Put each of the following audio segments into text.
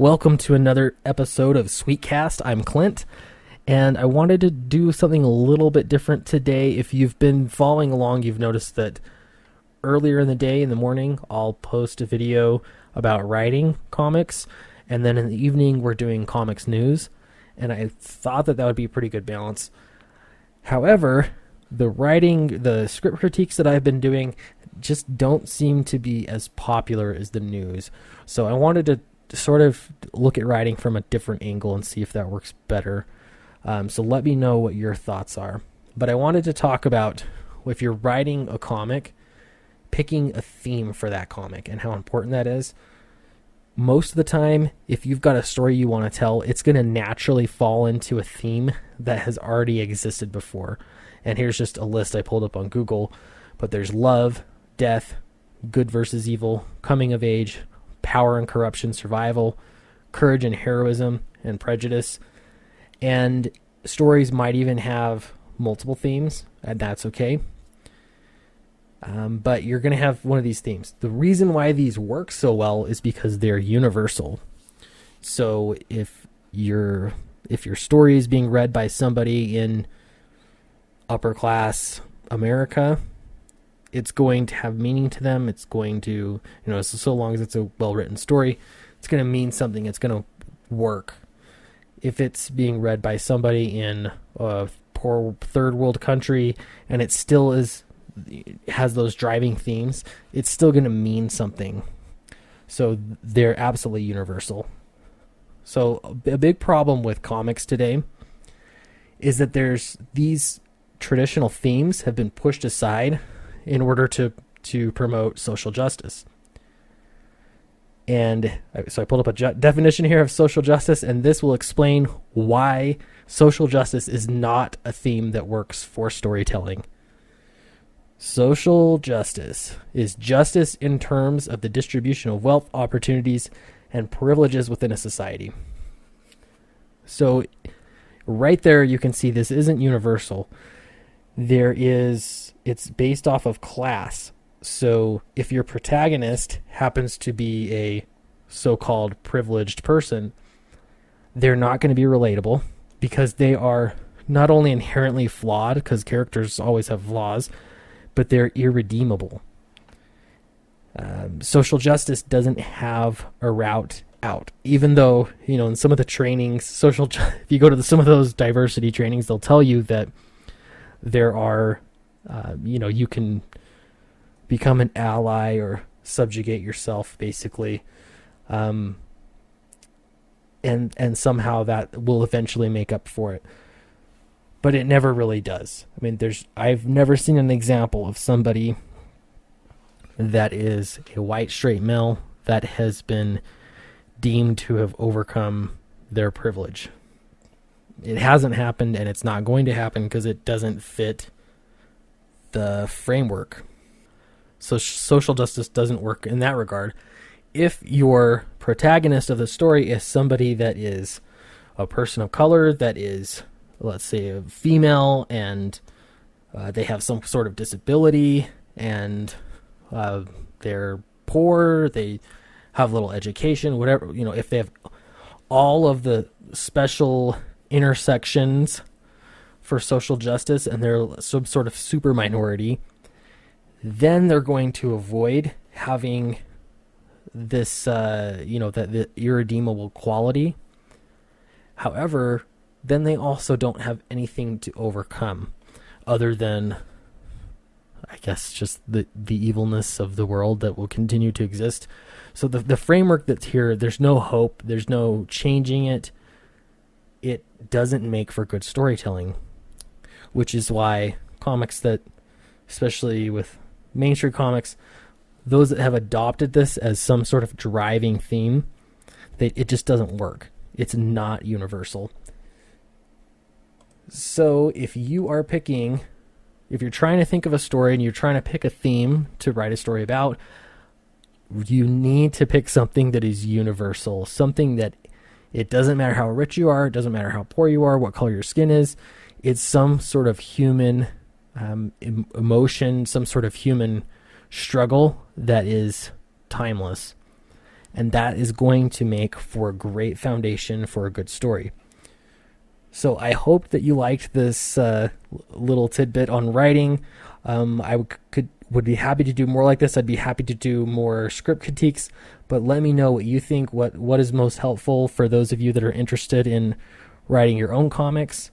Welcome to another episode of Sweetcast. I'm Clint, and I wanted to do something a little bit different today. If you've been following along, you've noticed that earlier in the day, in the morning, I'll post a video about writing comics, and then in the evening, we're doing comics news, and I thought that would be a pretty good balance. However, the script critiques that I've been doing just don't seem to be as popular as the news. So I wanted to sort of look at writing from a different angle and see if that works better. So let me know what your thoughts are. But I wanted to talk about, if you're writing a comic, picking a theme for that comic and how important that is. Most of the time, if you've got a story you want to tell, it's going to naturally fall into a theme that has already existed before. And here's just a list I pulled up on Google. But there's love, death, good versus evil, coming of age, power and corruption, survival, courage and heroism, and prejudice. And stories might even have multiple themes, and that's okay. But you're going to have one of these themes. The reason why these work so well is because they're universal. So if your story is being read by somebody in upper class America, it's going to have meaning to them. It's going to, so long as it's a well-written story, it's going to mean something. It's going to work. If it's being read by somebody in a poor third world country and it still has those driving themes, it's still going to mean something. So they're absolutely universal. So a big problem with comics today is that there's these traditional themes have been pushed aside in order to promote social justice. And so I pulled up a definition here of social justice, and this will explain why social justice is not a theme that works for storytelling. Social justice is justice in terms of the distribution of wealth, opportunities, and privileges within a society. So right there you can see this isn't universal. It's based off of class. So if your protagonist happens to be a so-called privileged person, they're not going to be relatable because they are not only inherently flawed, because characters always have flaws, but they're irredeemable. Social justice doesn't have a route out, even though, in some of the trainings, if you go to some of those diversity trainings, they'll tell you that there are, you can become an ally or subjugate yourself, basically. And somehow that will eventually make up for it. But it never really does. I mean, I've never seen an example of somebody that is a white straight male that has been deemed to have overcome their privilege. It hasn't happened, and it's not going to happen because it doesn't fit the framework. So social justice doesn't work in that regard. If your protagonist of the story is somebody that is a person of color, that is, let's say, a female, and they have some sort of disability, and they're poor, they have little education, whatever, if they have all of the special intersections for social justice and they're some sort of super minority, then they're going to avoid having this, the irredeemable quality. However, then they also don't have anything to overcome other than, I guess, just the evilness of the world that will continue to exist. So the framework that's here, there's no hope, there's no changing it. It doesn't make for good storytelling, which is why comics that, especially with mainstream comics, those that have adopted this as some sort of driving theme, it just doesn't work. It's not universal. So if you're trying to think of a story and you're trying to pick a theme to write a story about, you need to pick something that is universal, something that it doesn't matter how rich you are, it doesn't matter how poor you are, what color your skin is. It's some sort of human emotion, some sort of human struggle that is timeless. and that is going to make for a great foundation for a good story. So I hope that you liked this little tidbit on writing. I would be happy to do more like this. I'd be happy to do more script critiques, but let me know what you think, what is most helpful for those of you that are interested in writing your own comics.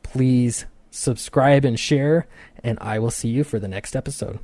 Please subscribe and share, and I will see you for the next episode.